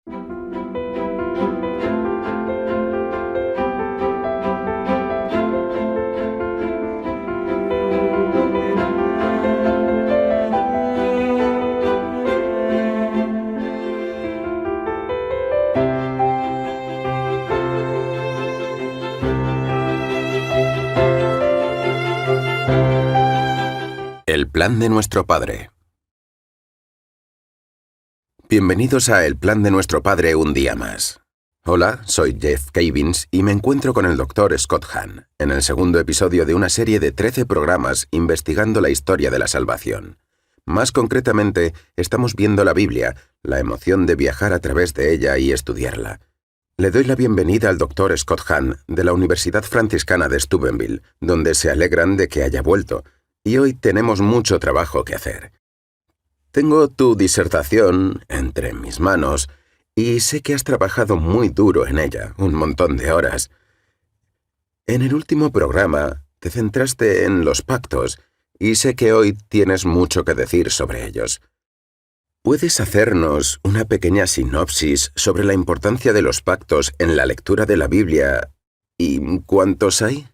El plan de nuestro Padre. Bienvenidos a El plan de nuestro Padre un día más. Hola, soy Jeff Cavins y me encuentro con el Dr. Scott Hahn, en el segundo episodio de una serie de 13 programas investigando la historia de la salvación. Más concretamente, estamos viendo la Biblia, la emoción de viajar a través de ella y estudiarla. Le doy la bienvenida al Dr. Scott Hahn de la Universidad Franciscana de Steubenville, donde se alegran de que haya vuelto. Y hoy tenemos mucho trabajo que hacer. Tengo tu disertación entre mis manos y sé que has trabajado muy duro en ella, un montón de horas. En el último programa te centraste en los pactos y sé que hoy tienes mucho que decir sobre ellos. ¿Puedes hacernos una pequeña sinopsis sobre la importancia de los pactos en la lectura de la Biblia y cuántos hay?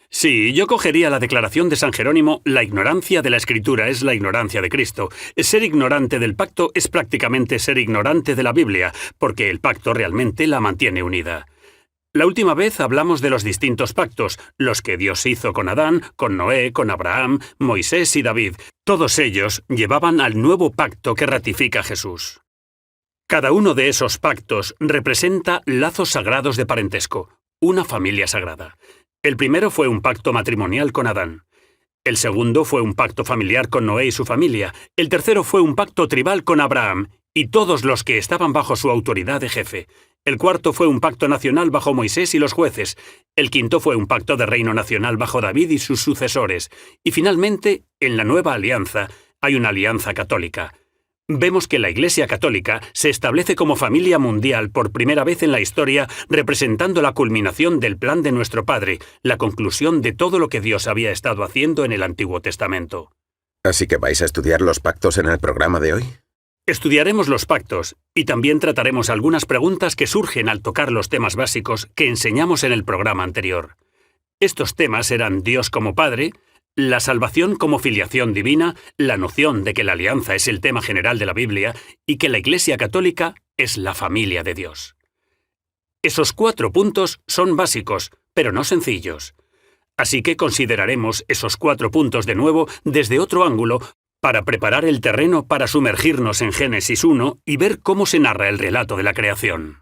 Sí, yo cogería la declaración de San Jerónimo: la ignorancia de la Escritura es la ignorancia de Cristo. Ser ignorante del pacto es prácticamente ser ignorante de la Biblia, porque el pacto realmente la mantiene unida. La última vez hablamos de los distintos pactos, los que Dios hizo con Adán, con Noé, con Abraham, Moisés y David. Todos ellos llevaban al nuevo pacto que ratifica Jesús. Cada uno de esos pactos representa lazos sagrados de parentesco, una familia sagrada. El primero fue un pacto matrimonial con Adán. El segundo fue un pacto familiar con Noé y su familia. El tercero fue un pacto tribal con Abraham y todos los que estaban bajo su autoridad de jefe. El cuarto fue un pacto nacional bajo Moisés y los jueces. El quinto fue un pacto de reino nacional bajo David y sus sucesores. Y finalmente, en la nueva alianza, hay una alianza católica. Vemos que la Iglesia Católica se establece como familia mundial por primera vez en la historia, representando la culminación del plan de nuestro Padre, la conclusión de todo lo que Dios había estado haciendo en el Antiguo Testamento. ¿Así que vais a estudiar los pactos en el programa de hoy? Estudiaremos los pactos y también trataremos algunas preguntas que surgen al tocar los temas básicos que enseñamos en el programa anterior. Estos temas eran Dios como Padre, la salvación como filiación divina, la noción de que la alianza es el tema general de la Biblia y que la Iglesia Católica es la familia de Dios. Esos 4 puntos son básicos, pero no sencillos. Así que consideraremos esos 4 puntos de nuevo desde otro ángulo para preparar el terreno para sumergirnos en Génesis 1 y ver cómo se narra el relato de la creación.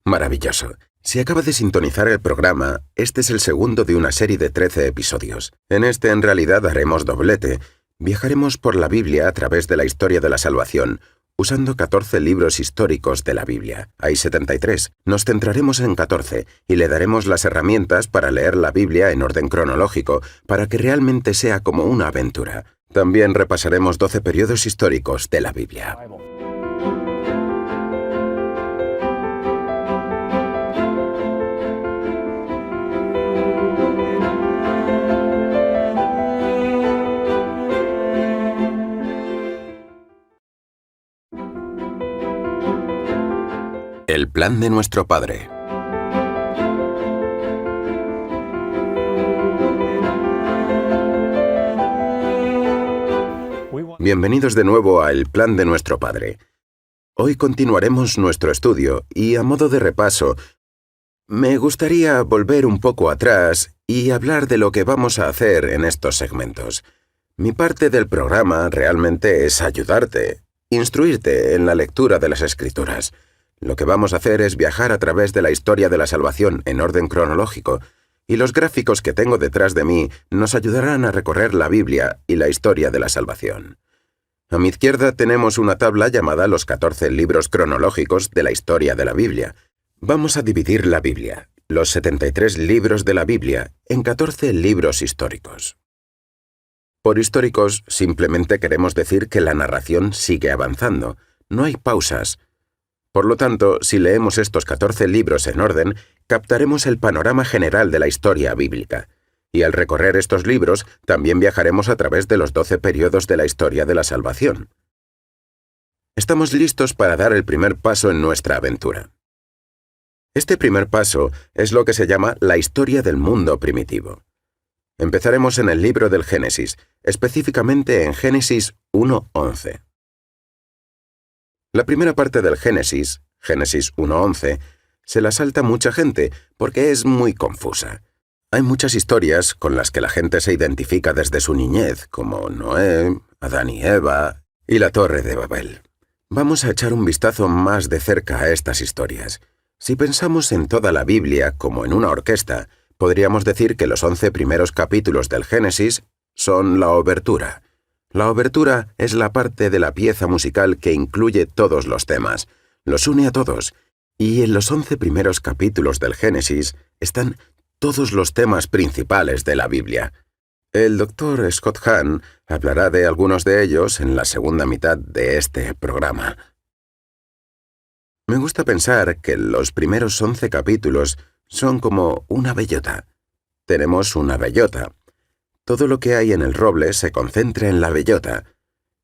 Maravilloso. Si acaba de sintonizar el programa, este es el segundo de una serie de 13 episodios. En este en realidad haremos doblete. Viajaremos por la Biblia a través de la historia de la salvación, usando 14 libros históricos de la Biblia. Hay 73. Nos centraremos en 14 y le daremos las herramientas para leer la Biblia en orden cronológico, para que realmente sea como una aventura. También repasaremos 12 periodos históricos de la Biblia. El plan de nuestro Padre. Bienvenidos de nuevo a El plan de nuestro Padre. Hoy continuaremos nuestro estudio y, a modo de repaso, me gustaría volver un poco atrás y hablar de lo que vamos a hacer en estos segmentos. Mi parte del programa realmente es ayudarte, instruirte en la lectura de las Escrituras. Lo que vamos a hacer es viajar a través de la historia de la salvación en orden cronológico, y los gráficos que tengo detrás de mí nos ayudarán a recorrer la Biblia y la historia de la salvación. A mi izquierda tenemos una tabla llamada los 14 libros cronológicos de la historia de la Biblia. Vamos a dividir la Biblia, los 73 libros de la Biblia, en 14 libros históricos. Por históricos, simplemente queremos decir que la narración sigue avanzando, no hay pausas. Por lo tanto, si leemos estos 14 libros en orden, captaremos el panorama general de la historia bíblica. Y al recorrer estos libros, también viajaremos a través de los 12 periodos de la historia de la salvación. Estamos listos para dar el primer paso en nuestra aventura. Este primer paso es lo que se llama la historia del mundo primitivo. Empezaremos en el libro del Génesis, específicamente en Génesis 1:11. La primera parte del Génesis, Génesis 1:11, se la salta mucha gente porque es muy confusa. Hay muchas historias con las que la gente se identifica desde su niñez, como Noé, Adán y Eva y la Torre de Babel. Vamos a echar un vistazo más de cerca a estas historias. Si pensamos en toda la Biblia como en una orquesta, podríamos decir que los 11 primeros capítulos del Génesis son la obertura. La obertura es la parte de la pieza musical que incluye todos los temas, los une a todos, y en los 11 primeros capítulos del Génesis están todos los temas principales de la Biblia. El Dr. Scott Hahn hablará de algunos de ellos en la segunda mitad de este programa. Me gusta pensar que los primeros 11 capítulos son como una bellota. Tenemos una bellota. Todo lo que hay en el roble se concentra en la bellota.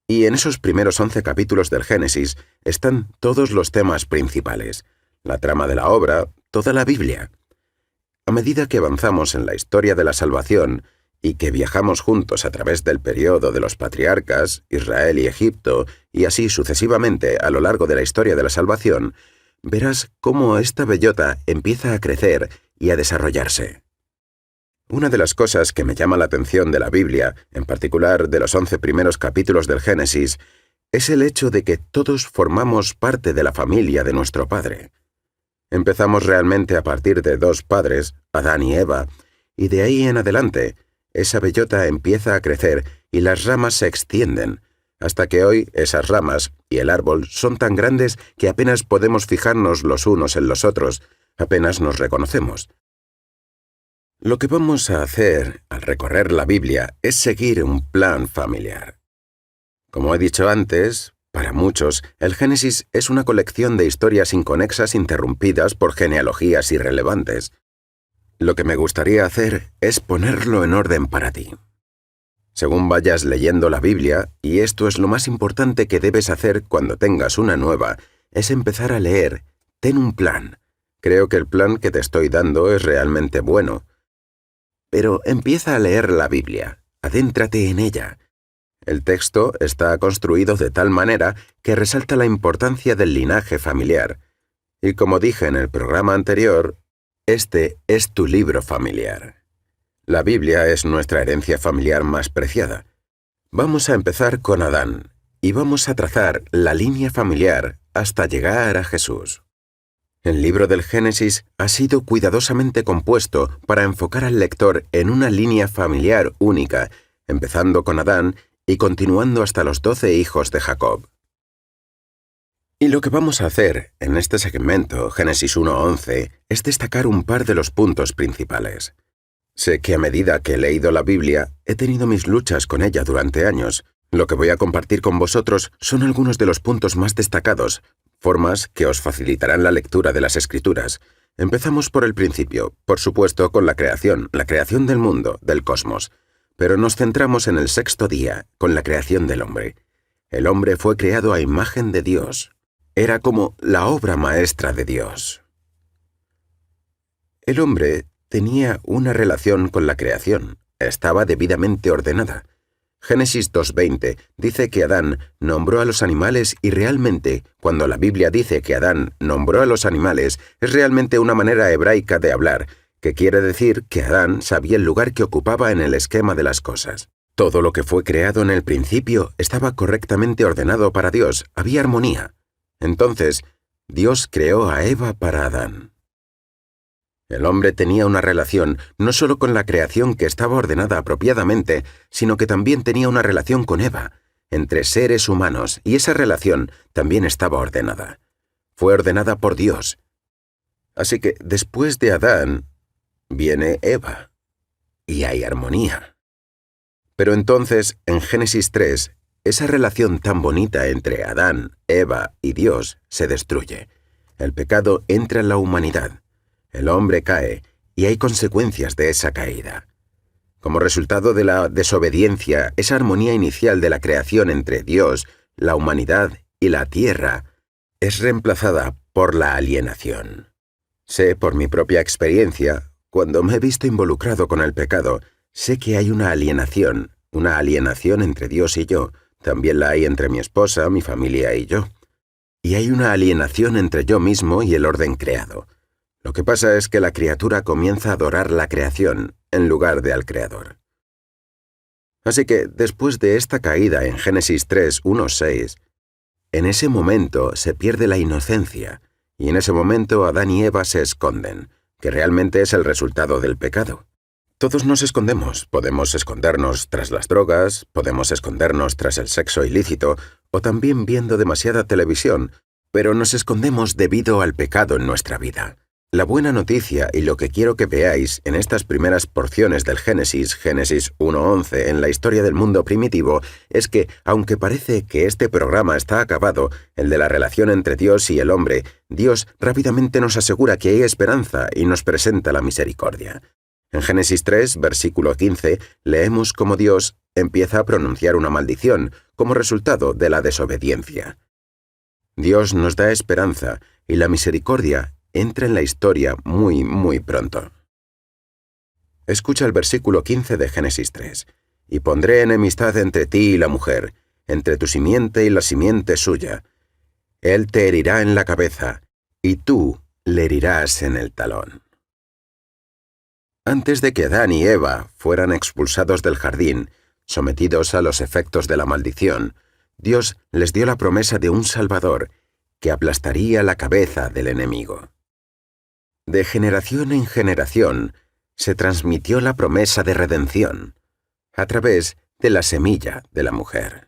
Y en esos primeros 11 capítulos del Génesis están todos los temas principales, la trama de la obra, toda la Biblia. A medida que avanzamos en la historia de la salvación y que viajamos juntos a través del periodo de los patriarcas, Israel y Egipto, y así sucesivamente a lo largo de la historia de la salvación, verás cómo esta bellota empieza a crecer y a desarrollarse. Una de las cosas que me llama la atención de la Biblia, en particular de los 11 primeros capítulos del Génesis, es el hecho de que todos formamos parte de la familia de nuestro Padre. Empezamos realmente a partir de dos padres, Adán y Eva, y de ahí en adelante, esa bellota empieza a crecer y las ramas se extienden, hasta que hoy esas ramas y el árbol son tan grandes que apenas podemos fijarnos los unos en los otros, apenas nos reconocemos. Lo que vamos a hacer al recorrer la Biblia es seguir un plan familiar. Como he dicho antes, para muchos, el Génesis es una colección de historias inconexas interrumpidas por genealogías irrelevantes. Lo que me gustaría hacer es ponerlo en orden para ti. Según vayas leyendo la Biblia, y esto es lo más importante que debes hacer cuando tengas una nueva, es empezar a leer. Ten un plan. Creo que el plan que te estoy dando es realmente bueno. Pero empieza a leer la Biblia. Adéntrate en ella. El texto está construido de tal manera que resalta la importancia del linaje familiar. Y como dije en el programa anterior, este es tu libro familiar. La Biblia es nuestra herencia familiar más preciada. Vamos a empezar con Adán, y vamos a trazar la línea familiar hasta llegar a Jesús. El libro del Génesis ha sido cuidadosamente compuesto para enfocar al lector en una línea familiar única, empezando con Adán y continuando hasta los 12 hijos de Jacob. Y lo que vamos a hacer en este segmento, Génesis 1:11, es destacar un par de los puntos principales. Sé que a medida que he leído la Biblia, he tenido mis luchas con ella durante años. Lo que voy a compartir con vosotros son algunos de los puntos más destacados, formas que os facilitarán la lectura de las Escrituras. Empezamos por el principio, por supuesto con la creación del mundo, del cosmos. Pero nos centramos en el sexto día, con la creación del hombre. El hombre fue creado a imagen de Dios. Era como la obra maestra de Dios. El hombre tenía una relación con la creación. Estaba debidamente ordenada. Génesis 2:20 dice que Adán nombró a los animales y realmente, cuando la Biblia dice que Adán nombró a los animales, es realmente una manera hebraica de hablar, que quiere decir que Adán sabía el lugar que ocupaba en el esquema de las cosas. Todo lo que fue creado en el principio estaba correctamente ordenado para Dios, había armonía. Entonces, Dios creó a Eva para Adán. El hombre tenía una relación no solo con la creación que estaba ordenada apropiadamente, sino que también tenía una relación con Eva, entre seres humanos, y esa relación también estaba ordenada. Fue ordenada por Dios. Así que después de Adán, viene Eva, y hay armonía. Pero entonces, en Génesis 3, esa relación tan bonita entre Adán, Eva y Dios se destruye. El pecado entra en la humanidad. El hombre cae, y hay consecuencias de esa caída. Como resultado de la desobediencia, esa armonía inicial de la creación entre Dios, la humanidad y la tierra es reemplazada por la alienación. Sé por mi propia experiencia, cuando me he visto involucrado con el pecado, sé que hay una alienación entre Dios y yo, también la hay entre mi esposa, mi familia y yo. Y hay una alienación entre yo mismo y el orden creado. Lo que pasa es que la criatura comienza a adorar la creación en lugar de al Creador. Así que, después de esta caída en Génesis 3, 1, 6, en ese momento se pierde la inocencia, y en ese momento Adán y Eva se esconden, que realmente es el resultado del pecado. Todos nos escondemos. Podemos escondernos tras las drogas, podemos escondernos tras el sexo ilícito, o también viendo demasiada televisión, pero nos escondemos debido al pecado en nuestra vida. La buena noticia y lo que quiero que veáis en estas primeras porciones del Génesis 1:11, en la historia del mundo primitivo, es que, aunque parece que este programa está acabado, el de la relación entre Dios y el hombre, Dios rápidamente nos asegura que hay esperanza y nos presenta la misericordia. En Génesis 3, versículo 15, leemos cómo Dios empieza a pronunciar una maldición como resultado de la desobediencia. Dios nos da esperanza y la misericordia entra en la historia muy, muy pronto. Escucha el versículo 15 de Génesis 3. «Y pondré enemistad entre ti y la mujer, entre tu simiente y la simiente suya. Él te herirá en la cabeza, y tú le herirás en el talón». Antes de que Adán y Eva fueran expulsados del jardín, sometidos a los efectos de la maldición, Dios les dio la promesa de un Salvador que aplastaría la cabeza del enemigo. De generación en generación se transmitió la promesa de redención a través de la semilla de la mujer.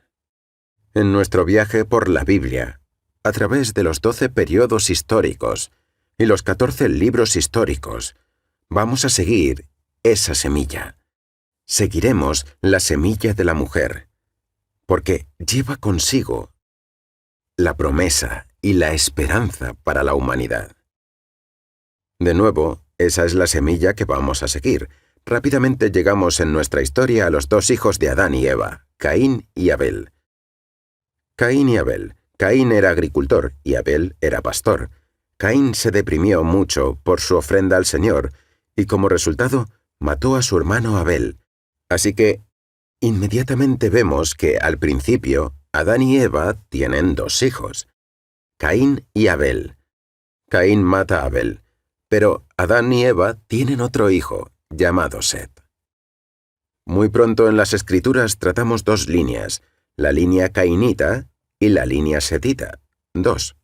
En nuestro viaje por la Biblia, a través de los 12 periodos históricos y los 14 libros históricos, vamos a seguir esa semilla. Seguiremos la semilla de la mujer, porque lleva consigo la promesa y la esperanza para la humanidad. De nuevo, esa es la semilla que vamos a seguir. Rápidamente llegamos en nuestra historia a los dos hijos de Adán y Eva, Caín y Abel. Caín y Abel. Caín era agricultor y Abel era pastor. Caín se deprimió mucho por su ofrenda al Señor y como resultado mató a su hermano Abel. Así que, inmediatamente vemos que al principio Adán y Eva tienen dos hijos, Caín y Abel. Caín mata a Abel. Pero Adán y Eva tienen otro hijo, llamado Set. Muy pronto en las Escrituras tratamos dos líneas, la línea cainita y la línea setita, dos.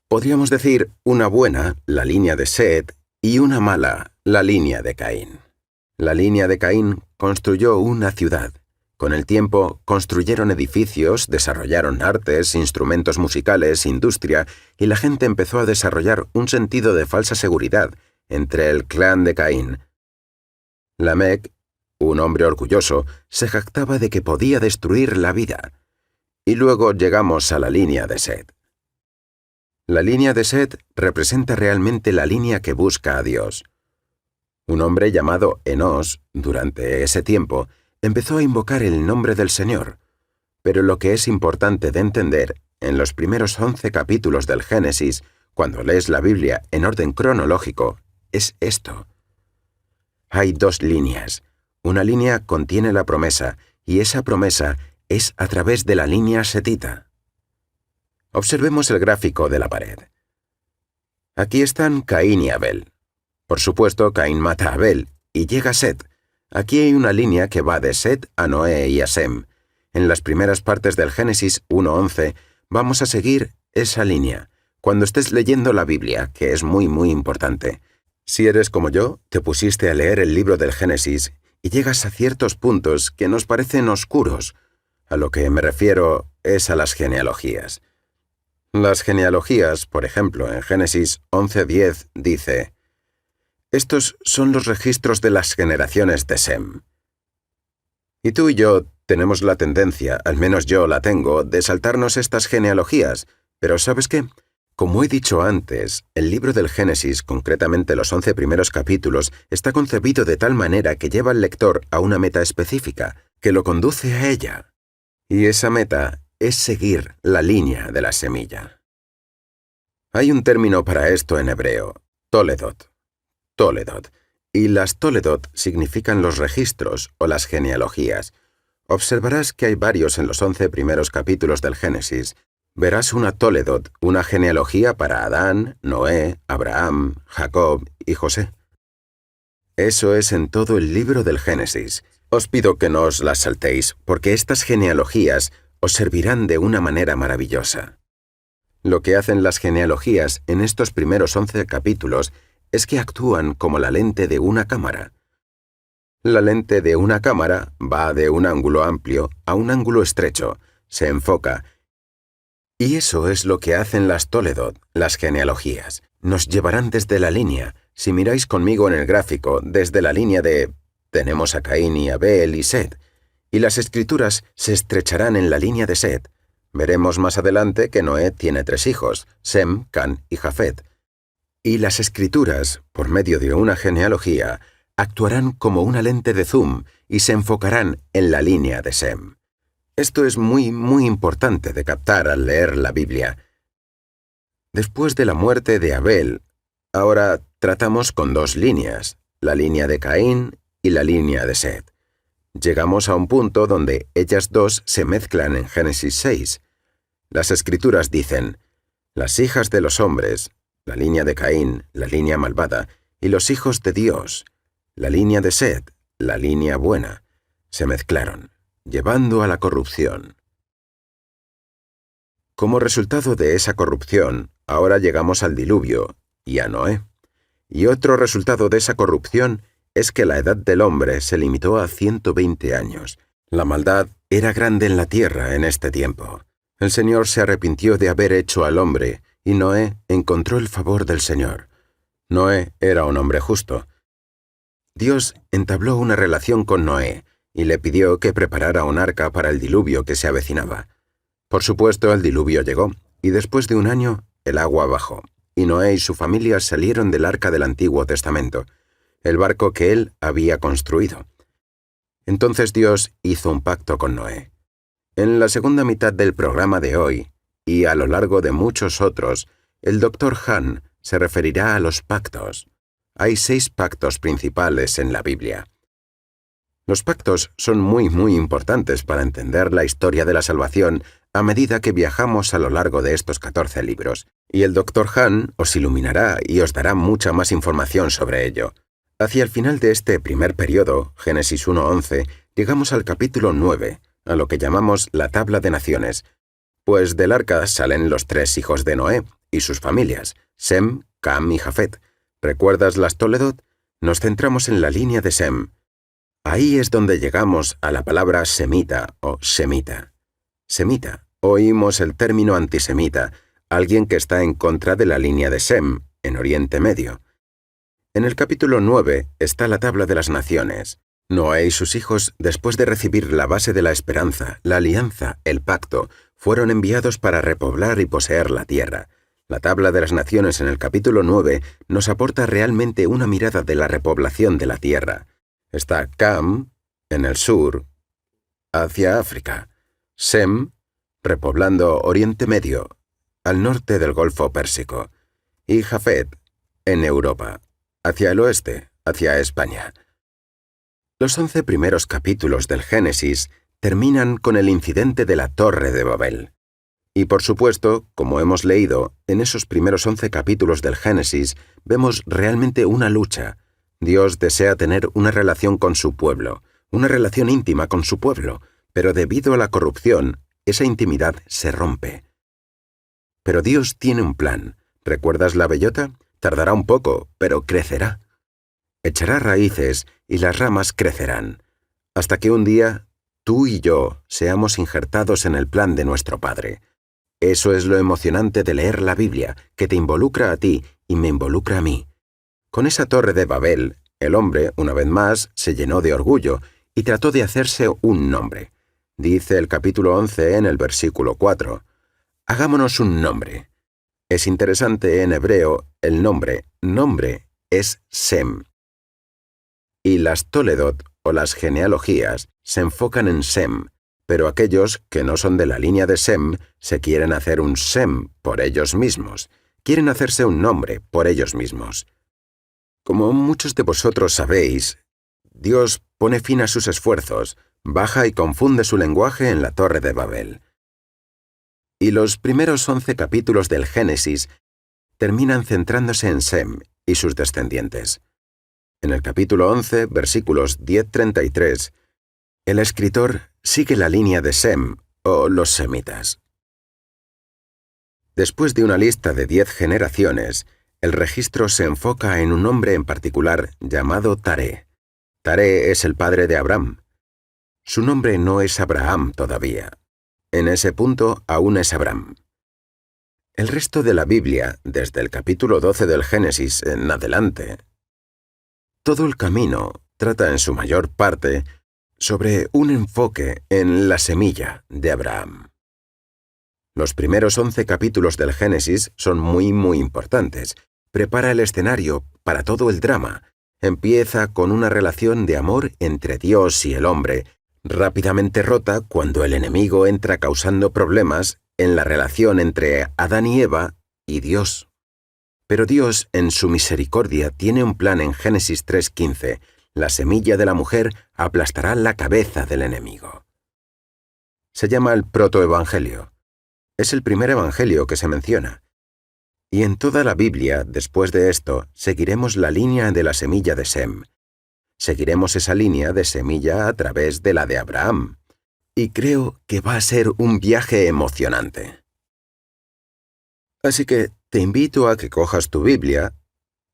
Podríamos decir una buena, la línea de Set, y una mala, la línea de Caín. La línea de Caín construyó una ciudad. Con el tiempo, construyeron edificios, desarrollaron artes, instrumentos musicales, industria, y la gente empezó a desarrollar un sentido de falsa seguridad entre el clan de Caín. Lamec, un hombre orgulloso, se jactaba de que podía destruir la vida. Y luego llegamos a la línea de Set. La línea de Set representa realmente la línea que busca a Dios. Un hombre llamado Enós, durante ese tiempo, empezó a invocar el nombre del Señor, pero lo que es importante de entender, en los primeros 11 capítulos del Génesis, cuando lees la Biblia en orden cronológico, es esto. Hay dos líneas. Una línea contiene la promesa, y esa promesa es a través de la línea setita. Observemos el gráfico de la pared. Aquí están Caín y Abel. Por supuesto, Caín mata a Abel, y llega Set. Aquí hay una línea que va de Set a Noé y a Sem. En las primeras partes del Génesis 1:11 vamos a seguir esa línea. Cuando estés leyendo la Biblia, que es muy muy importante. Si eres como yo, te pusiste a leer el libro del Génesis y llegas a ciertos puntos que nos parecen oscuros. A lo que me refiero es a las genealogías. Las genealogías, por ejemplo, en Génesis 11:10 dice: estos son los registros de las generaciones de Sem. Y tú y yo tenemos la tendencia, al menos yo la tengo, de saltarnos estas genealogías. Pero ¿sabes qué? Como he dicho antes, el libro del Génesis, concretamente los 11 primeros capítulos, está concebido de tal manera que lleva al lector a una meta específica, que lo conduce a ella. Y esa meta es seguir la línea de la semilla. Hay un término para esto en hebreo, toledot. Toledot. Y las toledot significan los registros o las genealogías. Observarás que hay varios en los 11 primeros capítulos del Génesis. Verás una toledot, una genealogía para Adán, Noé, Abraham, Jacob y José. Eso es en todo el libro del Génesis. Os pido que no os las saltéis, porque estas genealogías os servirán de una manera maravillosa. Lo que hacen las genealogías en estos primeros 11 capítulos es que actúan como la lente de una cámara. La lente de una cámara va de un ángulo amplio a un ángulo estrecho, se enfoca. Y eso es lo que hacen las toledot, las genealogías. Nos llevarán desde la línea. Si miráis conmigo en el gráfico, desde la línea de tenemos a Caín y Abel y Set, y las escrituras se estrecharán en la línea de Set. Veremos más adelante que Noé tiene 3 hijos, Sem, Can y Jafet. Y las escrituras, por medio de una genealogía, actuarán como una lente de zoom y se enfocarán en la línea de Sem. Esto es muy importante de captar al leer la Biblia. Después de la muerte de Abel, ahora tratamos con 2 líneas, la línea de Caín y la línea de Set. Llegamos a un punto donde ellas 2 se mezclan en Génesis 6. Las escrituras dicen, las hijas de los hombres, la línea de Caín, la línea malvada, y los hijos de Dios, la línea de Set, la línea buena, se mezclaron, llevando a la corrupción. Como resultado de esa corrupción, ahora llegamos al diluvio y a Noé. Y otro resultado de esa corrupción es que la edad del hombre se limitó a 120 años. La maldad era grande en la tierra en este tiempo. El Señor se arrepintió de haber hecho al hombre, y Noé encontró el favor del Señor. Noé era un hombre justo. Dios entabló una relación con Noé, y le pidió que preparara un arca para el diluvio que se avecinaba. Por supuesto, el diluvio llegó, y después de un año, el agua bajó, y Noé y su familia salieron del arca del Antiguo Testamento, el barco que él había construido. Entonces Dios hizo un pacto con Noé. En la segunda mitad del programa de hoy, y a lo largo de muchos otros, el Dr. Hahn se referirá a los pactos. Hay 6 pactos principales en la Biblia. Los pactos son muy importantes para entender la historia de la salvación a medida que viajamos a lo largo de estos 14 libros, y el Dr. Hahn os iluminará y os dará mucha más información sobre ello. Hacia el final de este primer periodo, Génesis 1:11, llegamos al capítulo 9, a lo que llamamos la tabla de naciones, pues del arca salen los 3 hijos de Noé y sus familias, Sem, Cam y Jafet. ¿Recuerdas las toledot? Nos centramos en la línea de Sem. Ahí es donde llegamos a la palabra semita o semita. Semita. Oímos el término antisemita, alguien que está en contra de la línea de Sem, en Oriente Medio. En el capítulo 9 está la tabla de las naciones. Noé y sus hijos, después de recibir la base de la esperanza, la alianza, el pacto, fueron enviados para repoblar y poseer la tierra. La tabla de las naciones en el capítulo 9 nos aporta realmente una mirada de la repoblación de la tierra. Está Cam, en el sur, hacia África. Sem, repoblando Oriente Medio, al norte del Golfo Pérsico. Y Jafet, en Europa, hacia el oeste, hacia España. Los 11 primeros capítulos del Génesis terminan con el incidente de la Torre de Babel. Y por supuesto, como hemos leído, en esos primeros 11 capítulos del Génesis vemos realmente una lucha. Dios desea tener una relación con su pueblo, una relación íntima con su pueblo, pero debido a la corrupción, esa intimidad se rompe. Pero Dios tiene un plan. ¿Recuerdas la bellota? Tardará un poco, pero crecerá. Echará raíces y las ramas crecerán, hasta que un día tú y yo seamos injertados en el plan de nuestro Padre. Eso es lo emocionante de leer la Biblia, que te involucra a ti y me involucra a mí. Con esa torre de Babel, el hombre, una vez más, se llenó de orgullo y trató de hacerse un nombre. Dice el capítulo 11 en el versículo 4. Hagámonos un nombre. Es interesante en hebreo el nombre es Sem. Y las toledot o las genealogías se enfocan en Sem, pero aquellos que no son de la línea de Sem se quieren hacer un Sem por ellos mismos, quieren hacerse un nombre por ellos mismos. Como muchos de vosotros sabéis, Dios pone fin a sus esfuerzos, baja y confunde su lenguaje en la Torre de Babel. Y los primeros 11 capítulos del Génesis terminan centrándose en Sem y sus descendientes. En el capítulo 11, versículos 10-33, el escritor sigue la línea de Sem, o los semitas. Después de una lista de 10 generaciones, el registro se enfoca en un hombre en particular llamado Taré. Taré es el padre de Abraham. Su nombre no es Abraham todavía. En ese punto aún es Abraham. El resto de la Biblia, desde el capítulo 12 del Génesis en adelante, todo el camino trata en su mayor parte sobre un enfoque en la semilla de Abraham. Los primeros 11 capítulos del Génesis son muy importantes. Prepara el escenario para todo el drama. Empieza con una relación de amor entre Dios y el hombre, rápidamente rota cuando el enemigo entra causando problemas en la relación entre Adán y Eva y Dios. Pero Dios, en su misericordia, tiene un plan en Génesis 3:15. La semilla de la mujer aplastará la cabeza del enemigo. Se llama el protoevangelio. Es el primer evangelio que se menciona. Y en toda la Biblia, después de esto, seguiremos la línea de la semilla de Sem. Seguiremos esa línea de semilla a través de la de Abraham. Y creo que va a ser un viaje emocionante. Así que te invito a que cojas tu Biblia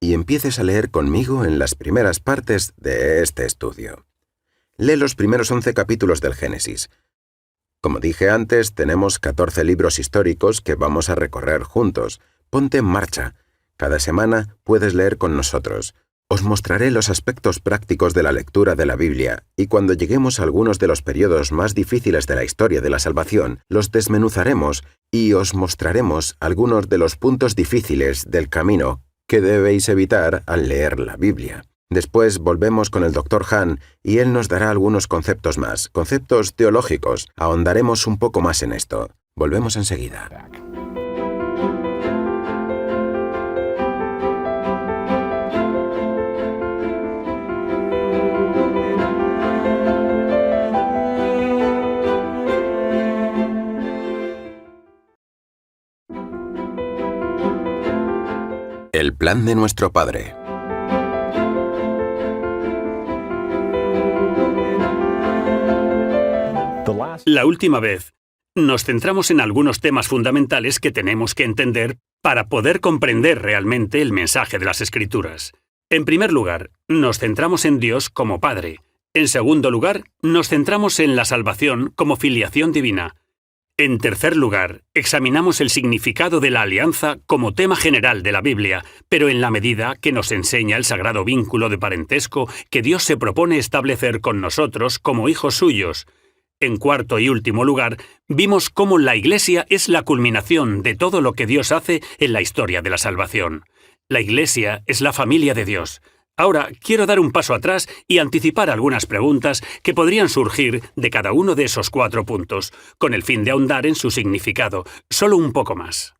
y empieces a leer conmigo en las primeras partes de este estudio. Lee los primeros 11 capítulos del Génesis. Como dije antes, tenemos 14 libros históricos que vamos a recorrer juntos. Ponte en marcha. Cada semana puedes leer con nosotros. Os mostraré los aspectos prácticos de la lectura de la Biblia, y cuando lleguemos a algunos de los periodos más difíciles de la historia de la salvación, los desmenuzaremos y os mostraremos algunos de los puntos difíciles del camino que debéis evitar al leer la Biblia. Después volvemos con el Dr. Han y él nos dará algunos conceptos más, conceptos teológicos. Ahondaremos un poco más en esto. Volvemos enseguida. El plan de nuestro Padre. La última vez, nos centramos en algunos temas fundamentales que tenemos que entender para poder comprender realmente el mensaje de las Escrituras. En primer lugar, nos centramos en Dios como Padre. En segundo lugar, nos centramos en la salvación como filiación divina. En tercer lugar, examinamos el significado de la alianza como tema general de la Biblia, pero en la medida que nos enseña el sagrado vínculo de parentesco que Dios se propone establecer con nosotros como hijos suyos. En cuarto y último lugar, vimos cómo la Iglesia es la culminación de todo lo que Dios hace en la historia de la salvación. La Iglesia es la familia de Dios. Ahora quiero dar un paso atrás y anticipar algunas preguntas que podrían surgir de cada uno de esos 4 puntos, con el fin de ahondar en su significado, solo un poco más.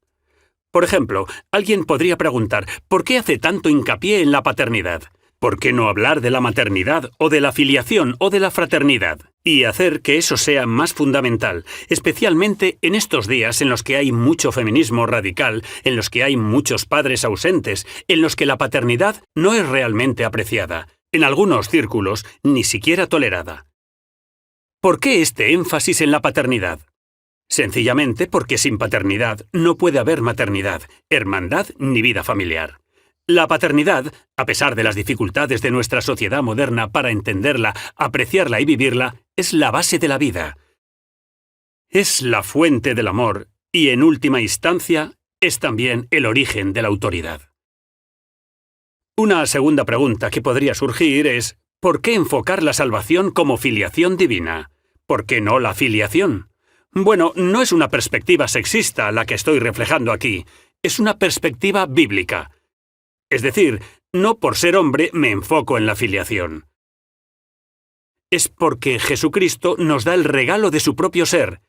Por ejemplo, alguien podría preguntar, ¿por qué hace tanto hincapié en la paternidad? ¿Por qué no hablar de la maternidad o de la filiación o de la fraternidad? Y hacer que eso sea más fundamental, especialmente en estos días en los que hay mucho feminismo radical, en los que hay muchos padres ausentes, en los que la paternidad no es realmente apreciada, en algunos círculos ni siquiera tolerada. ¿Por qué este énfasis en la paternidad? Sencillamente porque sin paternidad no puede haber maternidad, hermandad ni vida familiar. La paternidad, a pesar de las dificultades de nuestra sociedad moderna para entenderla, apreciarla y vivirla, es la base de la vida. Es la fuente del amor y, en última instancia, es también el origen de la autoridad. Una segunda pregunta que podría surgir es, ¿por qué enfocar la salvación como filiación divina? ¿Por qué no la filiación? Bueno, no es una perspectiva sexista la que estoy reflejando aquí, es una perspectiva bíblica. Es decir, no por ser hombre me enfoco en la filiación. es porque Jesucristo nos da el regalo de su propio ser.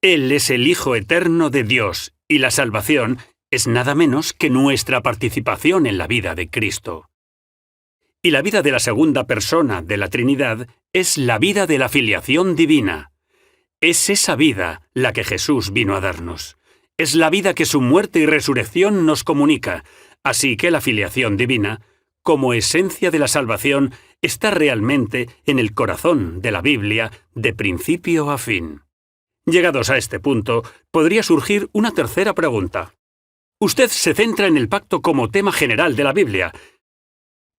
Él es el Hijo eterno de Dios, y la salvación es nada menos que nuestra participación en la vida de Cristo. Y la vida de la segunda persona de la Trinidad es la vida de la filiación divina. Es esa vida la que Jesús vino a darnos. Es la vida que su muerte y resurrección nos comunica, así que la filiación divina, como esencia de la salvación, está realmente en el corazón de la Biblia de principio a fin. Llegados a este punto, podría surgir una tercera pregunta. Usted se centra en el pacto como tema general de la Biblia,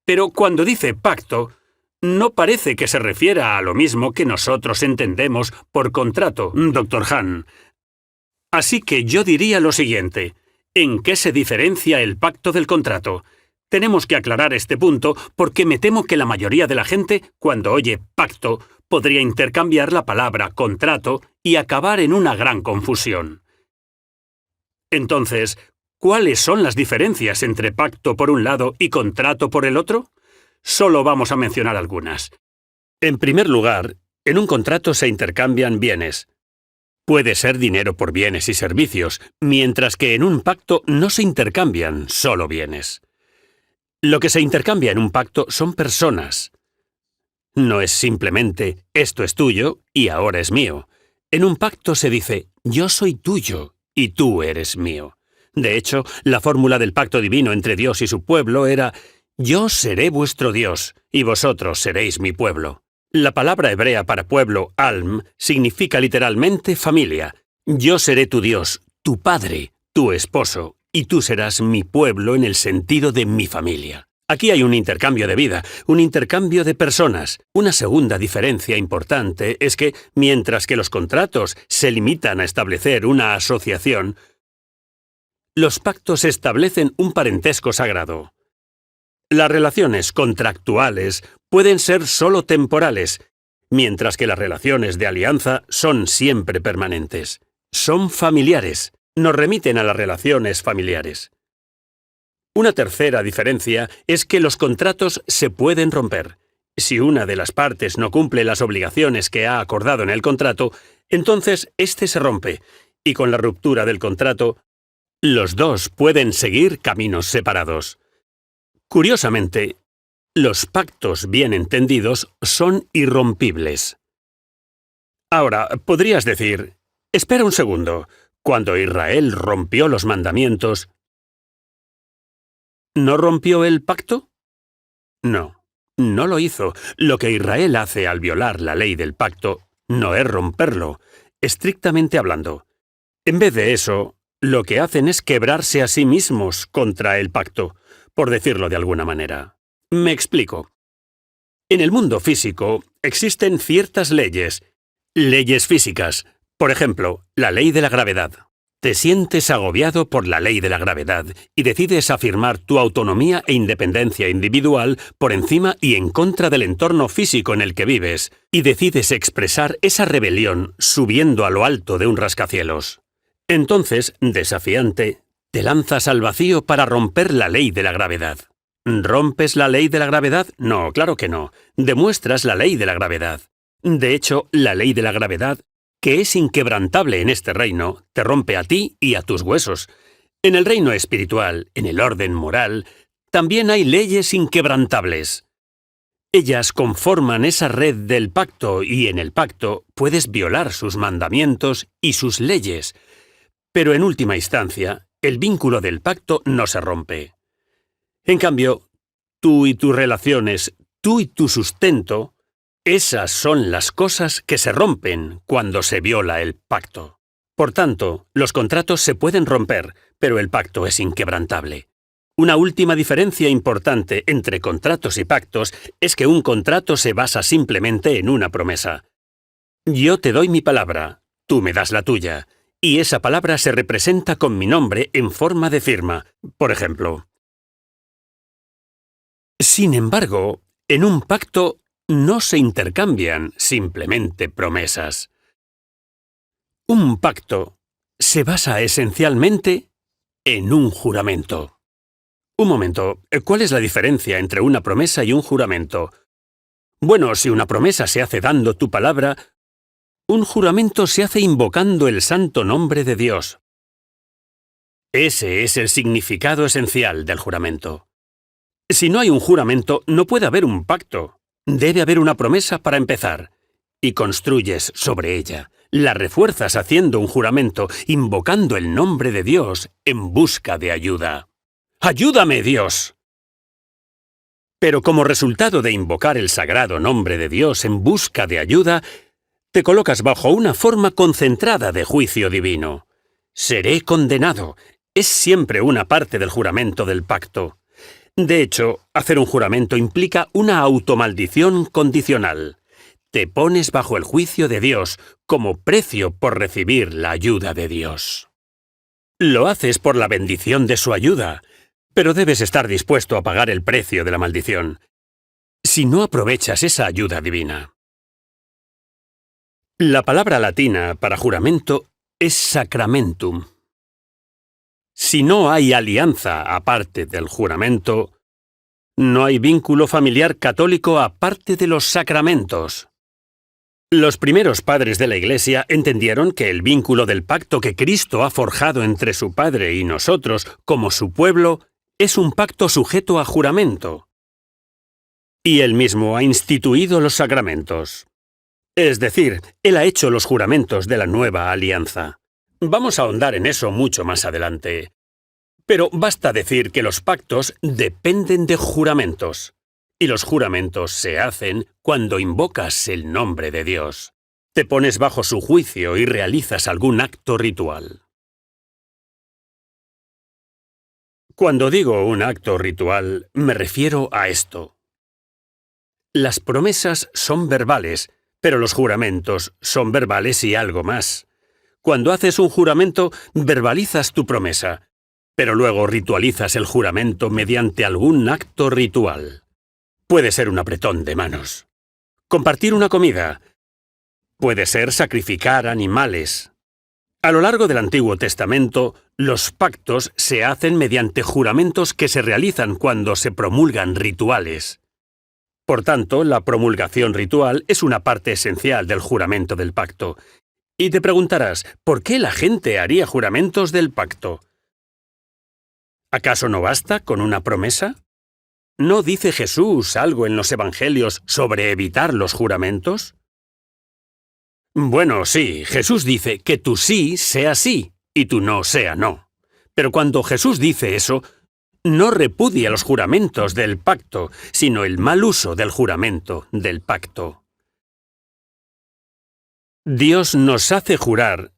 pero cuando dice pacto, no parece que se refiera a lo mismo que nosotros entendemos por contrato, Dr. Hahn. Así que yo diría lo siguiente: ¿en qué se diferencia el pacto del contrato? Tenemos que aclarar este punto porque me temo que la mayoría de la gente, cuando oye pacto, podría intercambiar la palabra contrato y acabar en una gran confusión. Entonces, ¿cuáles son las diferencias entre pacto por un lado y contrato por el otro? Solo vamos a mencionar algunas. En primer lugar, en un contrato se intercambian bienes. Puede ser dinero por bienes y servicios, mientras que en un pacto no se intercambian solo bienes. Lo que se intercambia en un pacto son personas. No es simplemente esto es tuyo y ahora es mío. En un pacto se dice yo soy tuyo y tú eres mío. De hecho, la fórmula del pacto divino entre Dios y su pueblo era yo seré vuestro Dios y vosotros seréis mi pueblo. La palabra hebrea para pueblo, alm, significa literalmente familia. Yo seré tu Dios, tu padre, tu esposo, y tú serás mi pueblo en el sentido de mi familia. Aquí hay un intercambio de vida, un intercambio de personas. Una segunda diferencia importante es que, mientras que los contratos se limitan a establecer una asociación, los pactos establecen un parentesco sagrado. Las relaciones contractuales pueden ser solo temporales, mientras que las relaciones de alianza son siempre permanentes. Son familiares. Nos remiten a las relaciones familiares. Una tercera diferencia es que los contratos se pueden romper. Si una de las partes no cumple las obligaciones que ha acordado en el contrato, entonces éste se rompe, y con la ruptura del contrato, los dos pueden seguir caminos separados. Curiosamente, los pactos bien entendidos son irrompibles. Ahora, podrías decir, espera un segundo, cuando Israel rompió los mandamientos, ¿no rompió el pacto? No, no lo hizo. Lo que Israel hace al violar la ley del pacto no es romperlo, estrictamente hablando. En vez de eso, lo que hacen es quebrarse a sí mismos contra el pacto, por decirlo de alguna manera. Me explico. En el mundo físico existen ciertas leyes físicas. Por ejemplo, la ley de la gravedad. Te sientes agobiado por la ley de la gravedad y decides afirmar tu autonomía e independencia individual por encima y en contra del entorno físico en el que vives, y decides expresar esa rebelión subiendo a lo alto de un rascacielos. Entonces, desafiante, te lanzas al vacío para romper la ley de la gravedad. ¿Rompes la ley de la gravedad? No, claro que no. Demuestras la ley de la gravedad. De hecho, la ley de la gravedad, que es inquebrantable en este reino, te rompe a ti y a tus huesos. En el reino espiritual, en el orden moral, también hay leyes inquebrantables. Ellas conforman esa red del pacto y en el pacto puedes violar sus mandamientos y sus leyes. Pero en última instancia, el vínculo del pacto no se rompe. En cambio, tú y tus relaciones, tú y tu sustento, esas son las cosas que se rompen cuando se viola el pacto. Por tanto, los contratos se pueden romper, pero el pacto es inquebrantable. Una última diferencia importante entre contratos y pactos es que un contrato se basa simplemente en una promesa. Yo te doy mi palabra, tú me das la tuya, y esa palabra se representa con mi nombre en forma de firma. Por ejemplo. Sin embargo, en un pacto no se intercambian simplemente promesas. Un pacto se basa esencialmente en un juramento. Un momento, ¿cuál es la diferencia entre una promesa y un juramento? Bueno, si una promesa se hace dando tu palabra, un juramento se hace invocando el santo nombre de Dios. Ese es el significado esencial del juramento. Si no hay un juramento, no puede haber un pacto. Debe haber una promesa para empezar. Y construyes sobre ella. La refuerzas haciendo un juramento, invocando el nombre de Dios en busca de ayuda. ¡Ayúdame, Dios! Pero como resultado de invocar el sagrado nombre de Dios en busca de ayuda, te colocas bajo una forma concentrada de juicio divino. Seré condenado. Es siempre una parte del juramento del pacto. De hecho, hacer un juramento implica una automaldición condicional. Te pones bajo el juicio de Dios como precio por recibir la ayuda de Dios. Lo haces por la bendición de su ayuda, pero debes estar dispuesto a pagar el precio de la maldición, si no aprovechas esa ayuda divina. La palabra latina para juramento es sacramentum. Si no hay alianza aparte del juramento, no hay vínculo familiar católico aparte de los sacramentos. Los primeros padres de la Iglesia entendieron que el vínculo del pacto que Cristo ha forjado entre su Padre y nosotros, como su pueblo, es un pacto sujeto a juramento. Y Él mismo ha instituido los sacramentos. Es decir, Él ha hecho los juramentos de la nueva alianza. Vamos a ahondar en eso mucho más adelante. Pero basta decir que los pactos dependen de juramentos. Y los juramentos se hacen cuando invocas el nombre de Dios. Te pones bajo su juicio y realizas algún acto ritual. Cuando digo un acto ritual, me refiero a esto. Las promesas son verbales, pero los juramentos son verbales y algo más. Cuando haces un juramento, verbalizas tu promesa, pero luego ritualizas el juramento mediante algún acto ritual. Puede ser un apretón de manos. Compartir una comida. Puede ser sacrificar animales. A lo largo del Antiguo Testamento, los pactos se hacen mediante juramentos que se realizan cuando se promulgan rituales. Por tanto, la promulgación ritual es una parte esencial del juramento del pacto. Y te preguntarás, ¿por qué la gente haría juramentos del pacto? ¿Acaso no basta con una promesa? ¿No dice Jesús algo en los Evangelios sobre evitar los juramentos? Bueno, sí, Jesús dice que tu sí sea sí y tu no sea no. Pero cuando Jesús dice eso, no repudia los juramentos del pacto, sino el mal uso del juramento del pacto. Dios nos hace jurar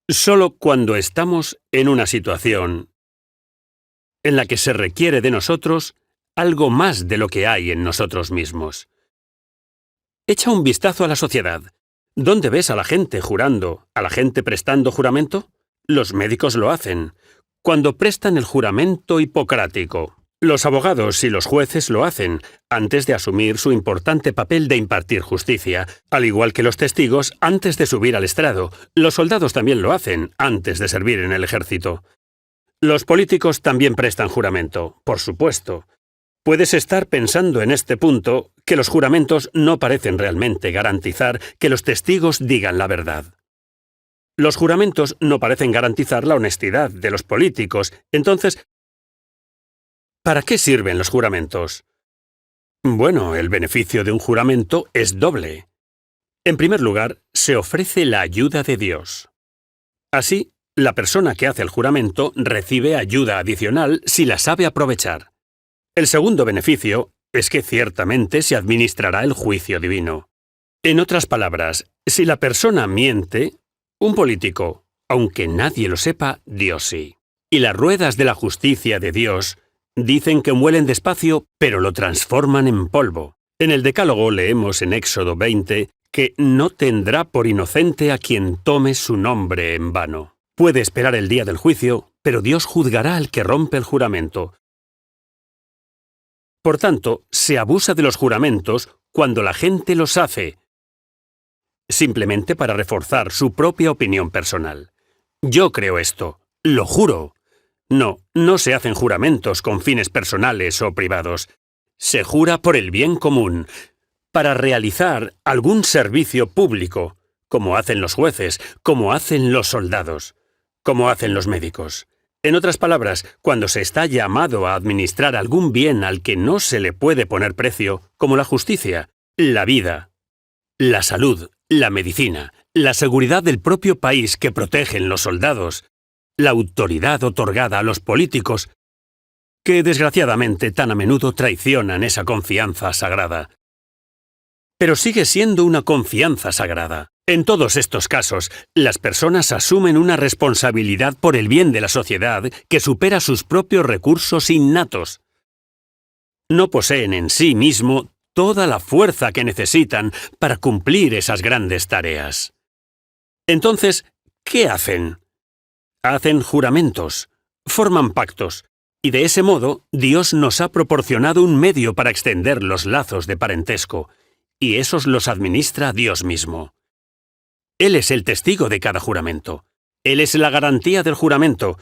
solo cuando estamos en una situación en la que se requiere de nosotros algo más de lo que hay en nosotros mismos. Echa un vistazo a la sociedad. ¿Dónde ves a la gente jurando, a la gente prestando juramento? Los médicos lo hacen, cuando prestan el juramento hipocrático. Los abogados y los jueces lo hacen, antes de asumir su importante papel de impartir justicia, al igual que los testigos antes de subir al estrado. Los soldados también lo hacen, antes de servir en el ejército. Los políticos también prestan juramento, por supuesto. Puedes estar pensando en este punto que los juramentos no parecen realmente garantizar que los testigos digan la verdad. Los juramentos no parecen garantizar la honestidad de los políticos. Entonces, ¿para qué sirven los juramentos? Bueno, el beneficio de un juramento es doble. En primer lugar, se ofrece la ayuda de Dios. Así, la persona que hace el juramento recibe ayuda adicional si la sabe aprovechar. El segundo beneficio es que ciertamente se administrará el juicio divino. En otras palabras, si la persona miente, un político, aunque nadie lo sepa, Dios sí. Y las ruedas de la justicia de Dios dicen que muelen despacio, pero lo transforman en polvo. En el Decálogo leemos en Éxodo 20 que no tendrá por inocente a quien tome su nombre en vano. Puede esperar el día del juicio, pero Dios juzgará al que rompe el juramento. Por tanto, se abusa de los juramentos cuando la gente los hace, simplemente para reforzar su propia opinión personal. Yo creo esto, lo juro. No se hacen juramentos con fines personales o privados. Se jura por el bien común. para realizar algún servicio público, como hacen los jueces, como hacen los soldados, como hacen los médicos. En otras palabras, cuando se está llamado a administrar algún bien al que no se le puede poner precio, como la justicia, la vida, la salud, la medicina, la seguridad del propio país que protegen los soldados, la autoridad otorgada a los políticos, que desgraciadamente tan a menudo traicionan esa confianza sagrada. Pero sigue siendo una confianza sagrada. En todos estos casos, las personas asumen una responsabilidad por el bien de la sociedad que supera sus propios recursos innatos. No poseen en sí mismo toda la fuerza que necesitan para cumplir esas grandes tareas. Entonces, ¿qué hacen? Hacen juramentos, forman pactos, y de ese modo Dios nos ha proporcionado un medio para extender los lazos de parentesco, y esos los administra Dios mismo. Él es el testigo de cada juramento. Él es la garantía del juramento.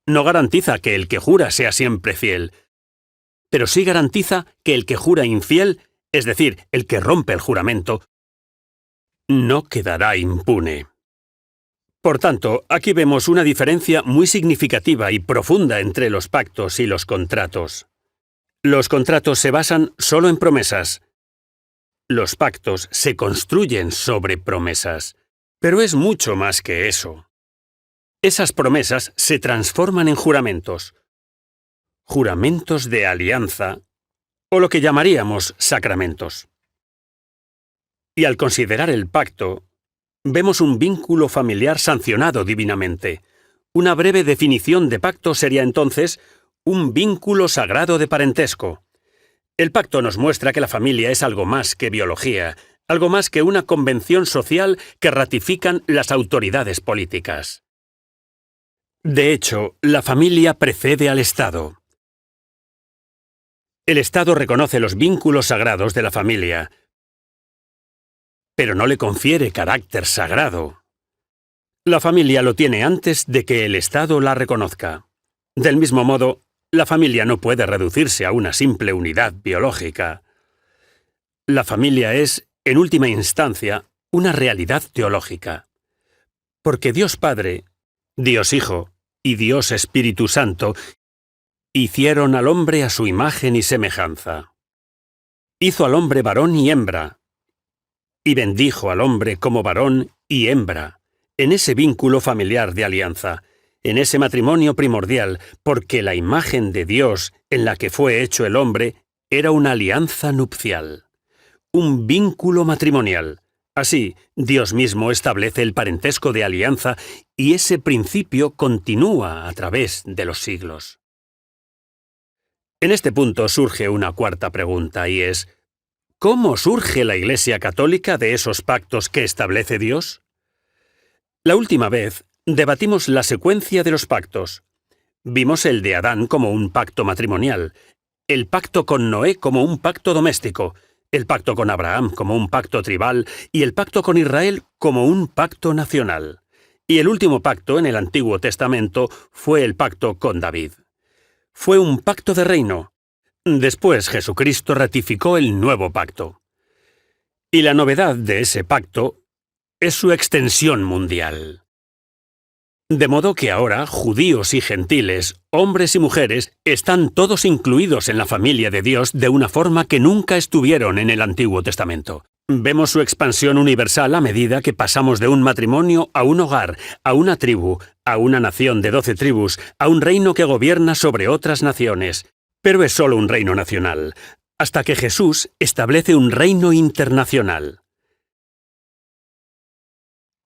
No garantiza que el que jura sea siempre fiel, pero sí garantiza que el que jura infiel, es decir, el que rompe el juramento, no quedará impune. Por tanto, aquí vemos una diferencia muy significativa y profunda entre los pactos y los contratos. Los contratos se basan solo en promesas. Los pactos se construyen sobre promesas. Pero es mucho más que eso. Esas promesas se transforman en juramentos. Juramentos de alianza, o lo que llamaríamos sacramentos. Y al considerar el pacto, vemos un vínculo familiar sancionado divinamente. Una breve definición de pacto sería entonces un vínculo sagrado de parentesco. El pacto nos muestra que la familia es algo más que biología, algo más que una convención social que ratifican las autoridades políticas. De hecho, la familia precede al Estado. El Estado reconoce los vínculos sagrados de la familia, pero no le confiere carácter sagrado. La familia lo tiene antes de que el Estado la reconozca. Del mismo modo, la familia no puede reducirse a una simple unidad biológica. La familia es, en última instancia, una realidad teológica. Porque Dios Padre, Dios Hijo y Dios Espíritu Santo hicieron al hombre a su imagen y semejanza. Hizo al hombre varón y hembra, y bendijo al hombre como varón y hembra, en ese vínculo familiar de alianza, en ese matrimonio primordial, porque la imagen de Dios en la que fue hecho el hombre era una alianza nupcial. Un vínculo matrimonial. Así, Dios mismo establece el parentesco de alianza y ese principio continúa a través de los siglos. En este punto surge una cuarta pregunta y es, ¿cómo surge la Iglesia Católica de esos pactos que establece Dios? La última vez debatimos la secuencia de los pactos. Vimos el de Adán como un pacto matrimonial, el pacto con Noé como un pacto doméstico, el pacto con Abraham como un pacto tribal y el pacto con Israel como un pacto nacional. Y el último pacto en el Antiguo Testamento fue el pacto con David. Fue un pacto de reino. Después Jesucristo ratificó el nuevo pacto. Y la novedad de ese pacto es su extensión mundial. De modo que ahora judíos y gentiles, hombres y mujeres, están todos incluidos en la familia de Dios de una forma que nunca estuvieron en el Antiguo Testamento. Vemos su expansión universal a medida que pasamos de un matrimonio a un hogar, a una tribu, a una nación de 12 tribus, a un reino que gobierna sobre otras naciones. Pero es solo un reino nacional, hasta que Jesús establece un reino internacional.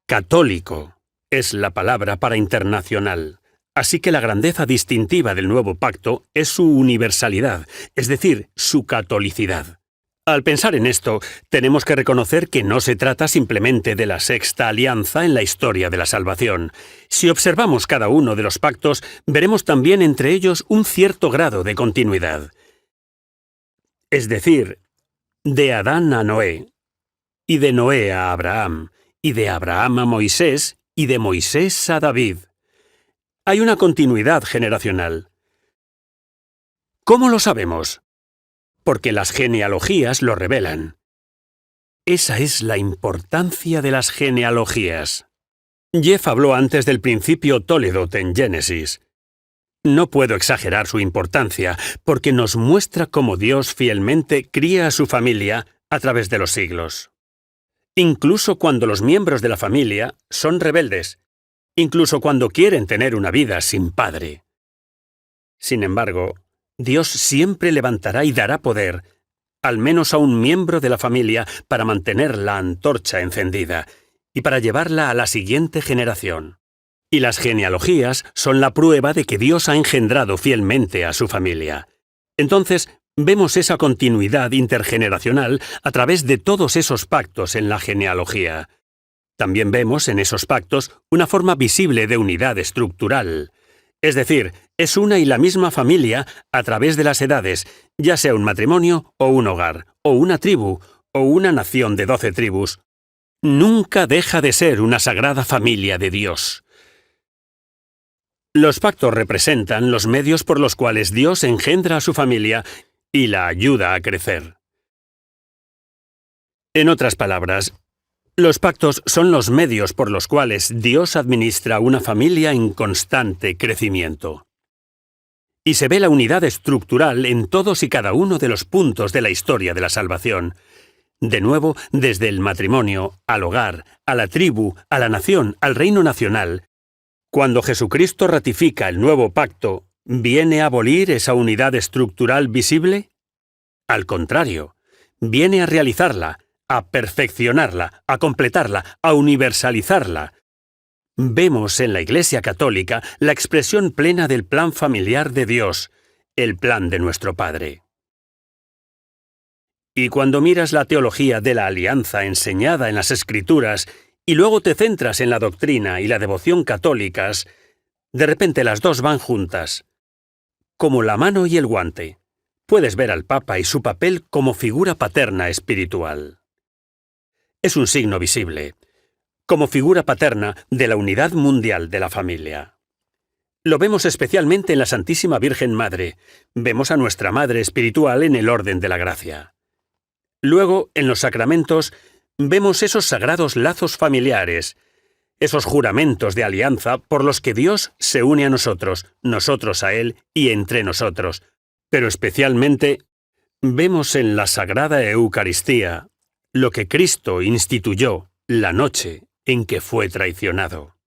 Católico es la palabra para internacional. Así que la grandeza distintiva del nuevo pacto es su universalidad, es decir, su catolicidad. Al pensar en esto, tenemos que reconocer que no se trata simplemente de la sexta alianza en la historia de la salvación. Si observamos cada uno de los pactos, veremos también entre ellos un cierto grado de continuidad. Es decir, de Adán a Noé, y de Noé a Abraham, y de Abraham a Moisés, y de Moisés a David. Hay una continuidad generacional. ¿Cómo lo sabemos? Porque las genealogías lo revelan. Esa es la importancia de las genealogías. Jeff habló antes del principio Toledot en Génesis. No puedo exagerar su importancia, porque nos muestra cómo Dios fielmente cría a su familia a través de los siglos. Incluso cuando los miembros de la familia son rebeldes, incluso cuando quieren tener una vida sin padre. Sin embargo, Dios siempre levantará y dará poder, al menos a un miembro de la familia, para mantener la antorcha encendida y para llevarla a la siguiente generación. Y las genealogías son la prueba de que Dios ha engendrado fielmente a su familia. Entonces, vemos esa continuidad intergeneracional a través de todos esos pactos en la genealogía. También vemos en esos pactos una forma visible de unidad estructural. Es decir, es una y la misma familia a través de las edades, ya sea un matrimonio o un hogar, o una tribu, o una nación de 12 tribus. Nunca deja de ser una sagrada familia de Dios. Los pactos representan los medios por los cuales Dios engendra a su familia y la ayuda a crecer. En otras palabras, los pactos son los medios por los cuales Dios administra una familia en constante crecimiento. Y se ve la unidad estructural en todos y cada uno de los puntos de la historia de la salvación. De nuevo, desde el matrimonio, al hogar, a la tribu, a la nación, al reino nacional. Cuando Jesucristo ratifica el nuevo pacto, ¿viene a abolir esa unidad estructural visible? Al contrario, viene a realizarla, a perfeccionarla, a completarla, a universalizarla. Vemos en la Iglesia Católica la expresión plena del plan familiar de Dios, el plan de nuestro Padre. Y cuando miras la teología de la alianza enseñada en las Escrituras y luego te centras en la doctrina y la devoción católicas, de repente las dos van juntas, como la mano y el guante. Puedes ver al Papa y su papel como figura paterna espiritual. Es un signo visible, como figura paterna de la unidad mundial de la familia. Lo vemos especialmente en la Santísima Virgen Madre. Vemos a nuestra Madre espiritual en el orden de la gracia. Luego, en los sacramentos, vemos esos sagrados lazos familiares, esos juramentos de alianza por los que Dios se une a nosotros, nosotros a Él y entre nosotros. Pero especialmente, vemos en la Sagrada Eucaristía lo que Cristo instituyó la noche en que fue traicionado.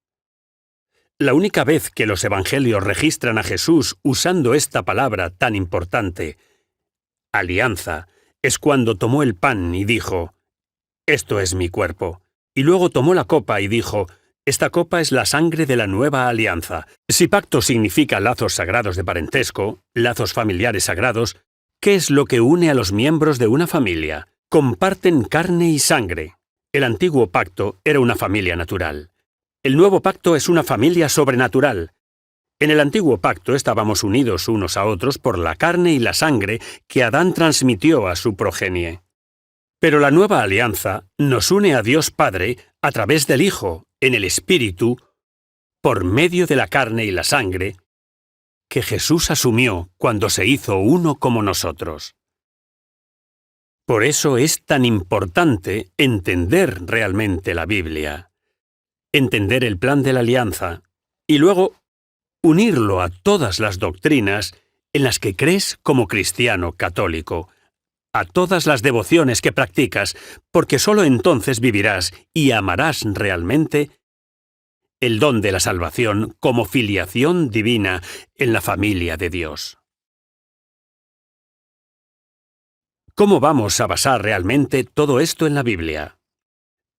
La única vez que los evangelios registran a Jesús usando esta palabra tan importante, alianza, es cuando tomó el pan y dijo, «Esto es mi cuerpo», y luego tomó la copa y dijo, «Esta copa es la sangre de la nueva alianza». Si pacto significa lazos sagrados de parentesco, lazos familiares sagrados, ¿qué es lo que une a los miembros de una familia? Comparten carne y sangre. El antiguo pacto era una familia natural. El nuevo pacto es una familia sobrenatural. En el antiguo pacto estábamos unidos unos a otros por la carne y la sangre que Adán transmitió a su progenie. Pero la nueva alianza nos une a Dios Padre a través del Hijo, en el Espíritu, por medio de la carne y la sangre, que Jesús asumió cuando se hizo uno como nosotros. Por eso es tan importante entender realmente la Biblia, entender el plan de la alianza, y luego unirlo a todas las doctrinas en las que crees como cristiano católico, a todas las devociones que practicas, porque sólo entonces vivirás y amarás realmente el don de la salvación como filiación divina en la familia de Dios. ¿Cómo vamos a basar realmente todo esto en la Biblia?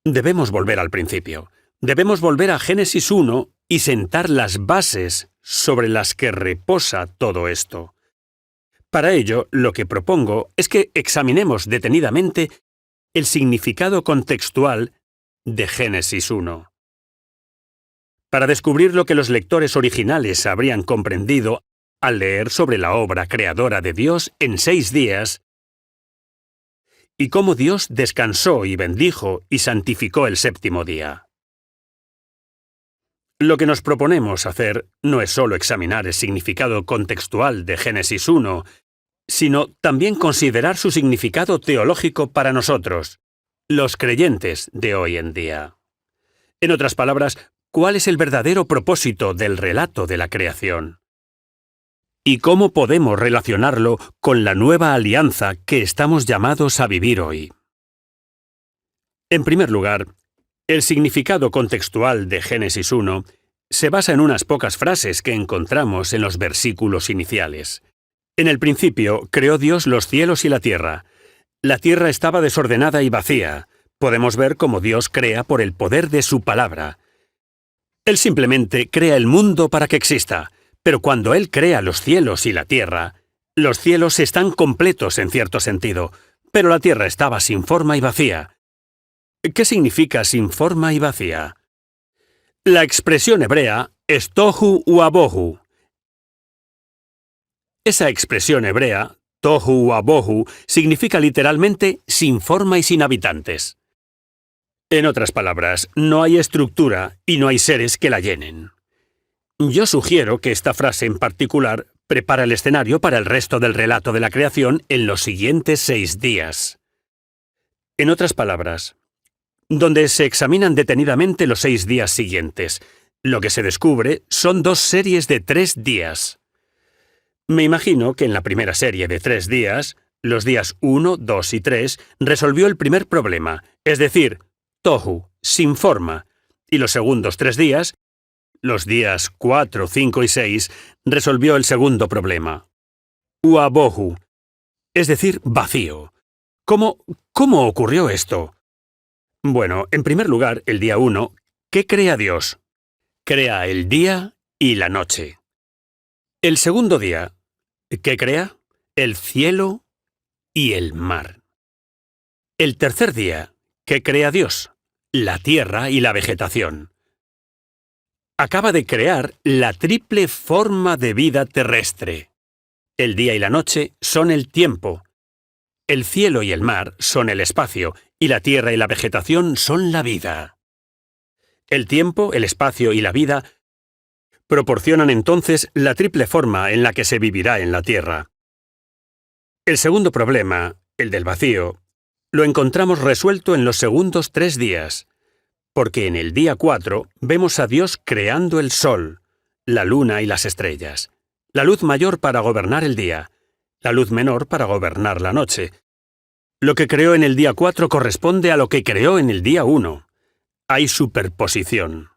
Debemos volver al principio. Debemos volver a Génesis 1 y sentar las bases sobre las que reposa todo esto. Para ello, lo que propongo es que examinemos detenidamente el significado contextual de Génesis 1. Para descubrir lo que los lectores originales habrían comprendido al leer sobre la obra creadora de Dios en 6 días y cómo Dios descansó y bendijo y santificó el séptimo día. Lo que nos proponemos hacer no es solo examinar el significado contextual de Génesis 1, sino también considerar su significado teológico para nosotros. los creyentes de hoy en día. En otras palabras, ¿cuál es el verdadero propósito del relato de la creación? ¿Y cómo podemos relacionarlo con la nueva alianza que estamos llamados a vivir hoy? En primer lugar, el significado contextual de Génesis 1 se basa en unas pocas frases que encontramos en los versículos iniciales. En el principio creó Dios los cielos y la tierra. La tierra estaba desordenada y vacía. Podemos ver cómo Dios crea por el poder de su palabra. Él simplemente crea el mundo para que exista, pero cuando Él crea los cielos y la tierra, los cielos están completos en cierto sentido, pero la tierra estaba sin forma y vacía. ¿Qué significa sin forma y vacía? La expresión hebrea es tohu uabohu. Esa expresión hebrea, tohu uabohu, significa literalmente sin forma y sin habitantes. En otras palabras, no hay estructura y no hay seres que la llenen. Yo sugiero que esta frase en particular prepara el escenario para el resto del relato de la creación en los siguientes 6 días. En otras palabras, donde se examinan detenidamente los 6 días siguientes, lo que se descubre son 2 series de 3 días. Me imagino que en la primera serie de 3 días, los días 1, 2 y 3, resolvió el primer problema, es decir, tohu, sin forma, y los segundos 3 días, los días 4, 5 y 6, resolvió el segundo problema, uabohu, es decir, vacío. ¿Cómo ocurrió esto? Bueno, en primer lugar, el día 1, ¿qué crea Dios? Crea el día y la noche. El segundo día, ¿qué crea? El cielo y el mar. El tercer día, ¿qué crea Dios? La tierra y la vegetación. Acaba de crear la triple forma de vida terrestre. El día y la noche son el tiempo. El cielo y el mar son el espacio, y la tierra y la vegetación son la vida. El tiempo, el espacio y la vida proporcionan entonces la triple forma en la que se vivirá en la tierra. El segundo problema, el del vacío, lo encontramos resuelto en los segundos 3 días, porque en el día 4 vemos a Dios creando el sol, la luna y las estrellas, la luz mayor para gobernar el día, la luz menor para gobernar la noche. Lo que creó en el día 4 corresponde a lo que creó en el día 1. Hay superposición.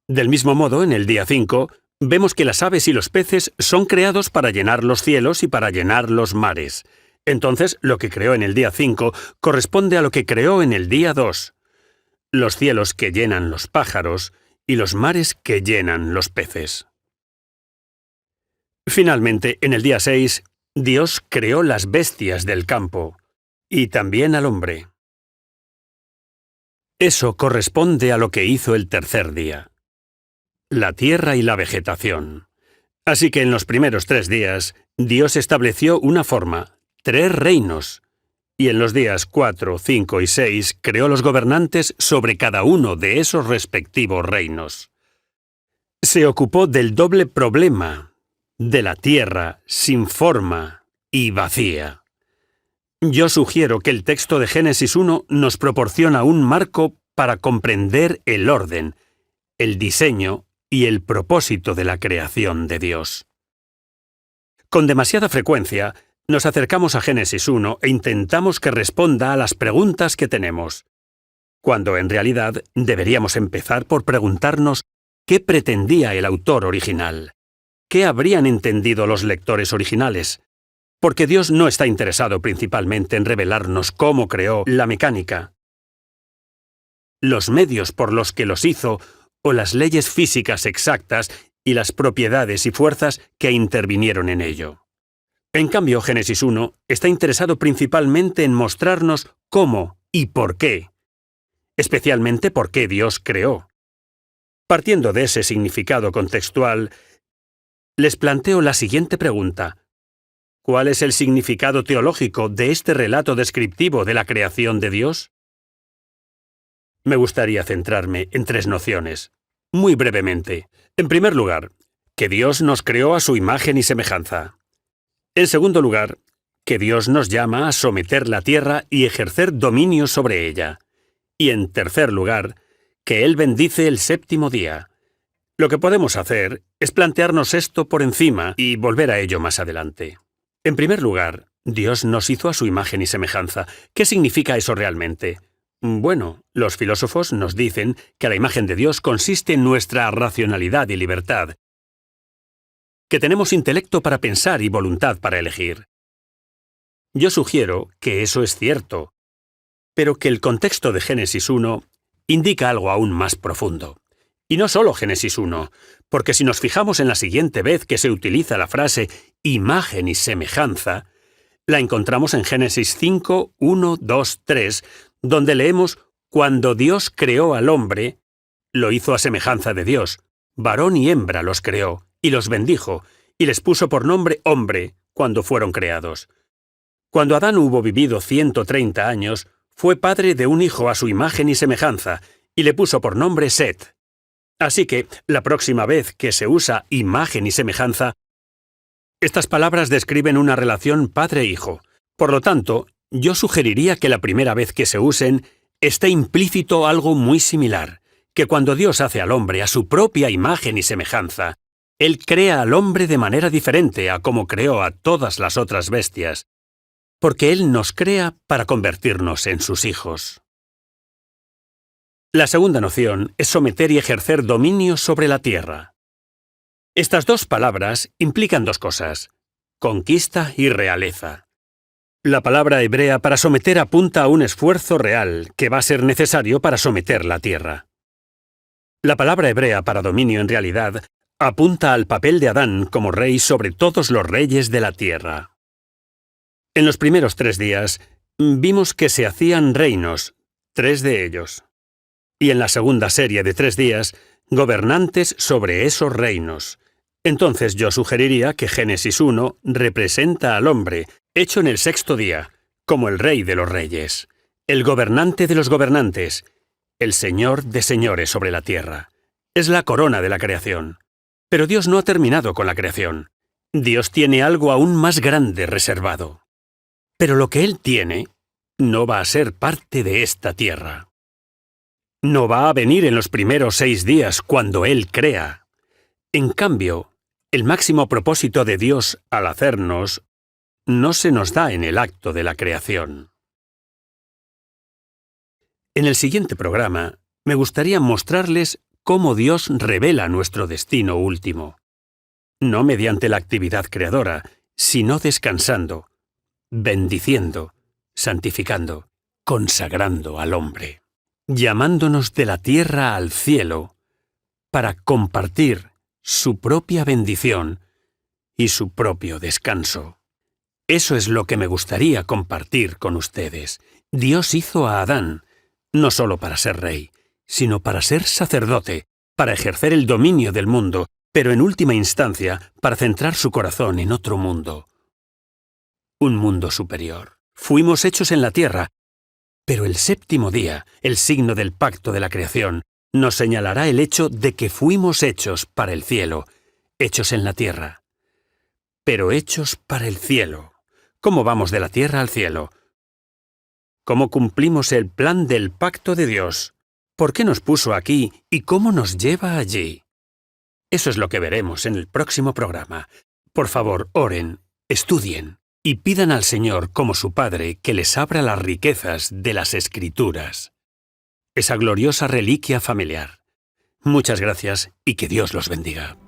Del mismo modo, en el día 5, vemos que las aves y los peces son creados para llenar los cielos y para llenar los mares. Entonces, lo que creó en el día 5 corresponde a lo que creó en el día 2. Los cielos que llenan los pájaros y los mares que llenan los peces. Finalmente, en el día 6, Dios creó las bestias del campo y también al hombre. Eso corresponde a lo que hizo el tercer día. La tierra y la vegetación. Así que en los primeros 3 días, Dios estableció una forma, 3 reinos, y en los días 4, 5 y 6 creó los gobernantes sobre cada uno de esos respectivos reinos. Se ocupó del doble problema, de la tierra sin forma y vacía. Yo sugiero que el texto de Génesis 1 nos proporciona un marco para comprender el orden, el diseño y el propósito de la creación de Dios. Con demasiada frecuencia, nos acercamos a Génesis 1 e intentamos que responda a las preguntas que tenemos, cuando en realidad deberíamos empezar por preguntarnos qué pretendía el autor original, qué habrían entendido los lectores originales, porque Dios no está interesado principalmente en revelarnos cómo creó la mecánica, los medios por los que los hizo o las leyes físicas exactas y las propiedades y fuerzas que intervinieron en ello. En cambio, Génesis 1 está interesado principalmente en mostrarnos cómo y por qué, especialmente por qué Dios creó. Partiendo de ese significado contextual, les planteo la siguiente pregunta. ¿Cuál es el significado teológico de este relato descriptivo de la creación de Dios? Me gustaría centrarme en 3 nociones, muy brevemente. En primer lugar, que Dios nos creó a su imagen y semejanza. En segundo lugar, que Dios nos llama a someter la tierra y ejercer dominio sobre ella. Y en tercer lugar, que Él bendice el séptimo día. Lo que podemos hacer es plantearnos esto por encima y volver a ello más adelante. En primer lugar, Dios nos hizo a su imagen y semejanza. ¿Qué significa eso realmente? Bueno, los filósofos nos dicen que la imagen de Dios consiste en nuestra racionalidad y libertad, que tenemos intelecto para pensar y voluntad para elegir. Yo sugiero que eso es cierto, pero que el contexto de Génesis 1 indica algo aún más profundo. Y no solo Génesis 1, porque si nos fijamos en la siguiente vez que se utiliza la frase imagen y semejanza, la encontramos en Génesis 5, 1, 2, 3, donde leemos: cuando Dios creó al hombre, lo hizo a semejanza de Dios, varón y hembra los creó, y los bendijo, y les puso por nombre hombre cuando fueron creados. Cuando Adán hubo vivido 130 años, fue padre de un hijo a su imagen y semejanza, y le puso por nombre Set. Así que, la próxima vez que se usa imagen y semejanza, estas palabras describen una relación padre-hijo. Por lo tanto, yo sugeriría que la primera vez que se usen, esté implícito algo muy similar, que cuando Dios hace al hombre a su propia imagen y semejanza, Él crea al hombre de manera diferente a como creó a todas las otras bestias, porque Él nos crea para convertirnos en sus hijos. La segunda noción es someter y ejercer dominio sobre la tierra. Estas dos palabras implican dos cosas: conquista y realeza. La palabra hebrea para someter apunta a un esfuerzo real que va a ser necesario para someter la tierra. La palabra hebrea para dominio en realidad apunta al papel de Adán como rey sobre todos los reyes de la tierra. En los primeros 3 días vimos que se hacían reinos, 3 de ellos. Y en la segunda serie de 3 días, gobernantes sobre esos reinos. Entonces yo sugeriría que Génesis 1 representa al hombre, hecho en el 6º día, como el rey de los reyes, el gobernante de los gobernantes, el señor de señores sobre la tierra. Es la corona de la creación. Pero Dios no ha terminado con la creación. Dios tiene algo aún más grande reservado. Pero lo que Él tiene no va a ser parte de esta tierra. No va a venir en los primeros 6 días cuando Él crea. En cambio, el máximo propósito de Dios al hacernos no se nos da en el acto de la creación. En el siguiente programa, me gustaría mostrarles cómo Dios revela nuestro destino último. No mediante la actividad creadora, sino descansando, bendiciendo, santificando, consagrando al hombre, llamándonos de la tierra al cielo para compartir su propia bendición y su propio descanso. Eso es lo que me gustaría compartir con ustedes. Dios hizo a Adán, no solo para ser rey, sino para ser sacerdote, para ejercer el dominio del mundo, pero en última instancia para centrar su corazón en otro mundo. Un mundo superior. Fuimos hechos en la tierra, pero el 7º día, el signo del pacto de la creación, nos señalará el hecho de que fuimos hechos para el cielo, hechos en la tierra. Pero hechos para el cielo. ¿Cómo vamos de la tierra al cielo? ¿Cómo cumplimos el plan del pacto de Dios? ¿Por qué nos puso aquí y cómo nos lleva allí? Eso es lo que veremos en el próximo programa. Por favor, oren, estudien y pidan al Señor como su Padre que les abra las riquezas de las Escrituras. Esa gloriosa reliquia familiar. Muchas gracias y que Dios los bendiga.